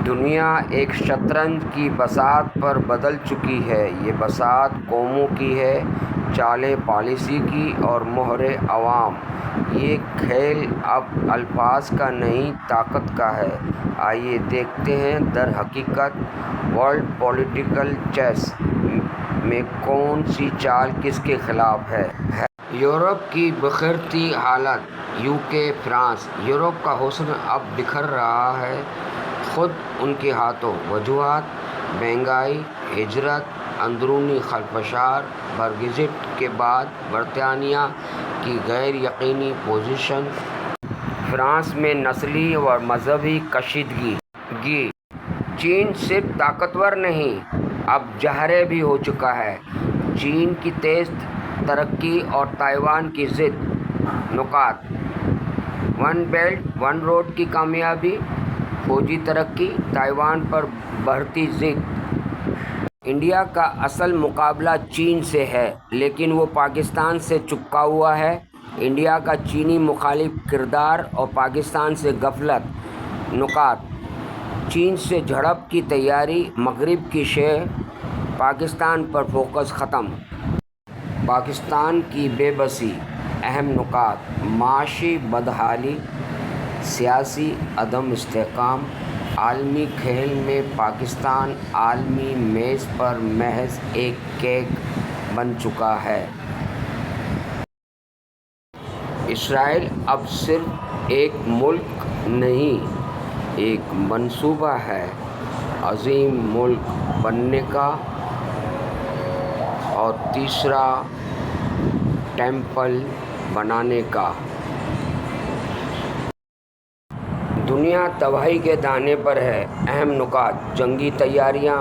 دنیا ایک شطرنج کی بساط پر بدل چکی ہے۔ یہ بساط قوموں کی ہے، چالیں پالیسی کی اور مہر عوام۔ یہ کھیل اب الفاظ کا نہیں، طاقت کا ہے۔ آئیے دیکھتے ہیں در حقیقت ورلڈ پولیٹیکل چیس میں کون سی چال کس کے خلاف ہے۔ یورپ کی بکھرتی حالت، UK، فرانس۔ یورپ کا حسن اب بکھر رہا ہے، خود ان کے ہاتھوں۔ وجوہات: مہنگائی، ہجرت، اندرونی خلفشار۔ بریگزٹ کے بعد برطانیہ کی غیر یقینی پوزیشن۔ فرانس میں نسلی و مذہبی کشیدگی۔ چین صرف طاقتور نہیں، اب جارح بھی ہو چکا ہے۔ چین کی تیز ترقی اور تائیوان کی ضد۔ نکات: ون بیلٹ ون روڈ کی کامیابی، فوجی ترقی، تائیوان پر بڑھتی ضد۔ انڈیا کا اصل مقابلہ چین سے ہے، لیکن وہ پاکستان سے چپکا ہوا ہے۔ انڈیا کا چینی مخالف کردار اور پاکستان سے غفلت۔ نکات: چین سے جھڑپ کی تیاری، مغرب کی شہ، پاکستان پر فوکس ختم۔ پاکستان کی بے بسی۔ اہم نکات: معاشی بدحالی، سیاسی عدم استحکام۔ عالمی کھیل میں پاکستان عالمی میز پر محض ایک کیک بن چکا ہے۔ اسرائیل اب صرف ایک ملک نہیں، ایک منصوبہ ہے، عظیم ملک بننے کا۔ اور تیسرا، ٹیمپل بنانے کا۔ دنیا تباہی کے دہانے پر ہے۔ اہم نکات: جنگی تیاریاں،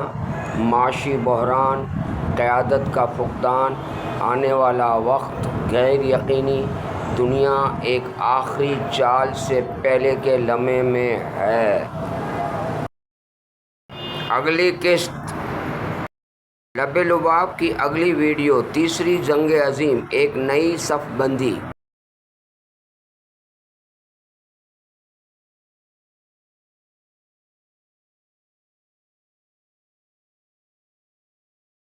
معاشی بحران، قیادت کا فقدان، آنے والا وقت غیر یقینی۔ دنیا ایک آخری چال سے پہلے کے لمحے میں ہے۔ اگلی قسط: لب لباب کی اگلی ویڈیو، تیسری جنگ عظیم، ایک نئی صف بندی۔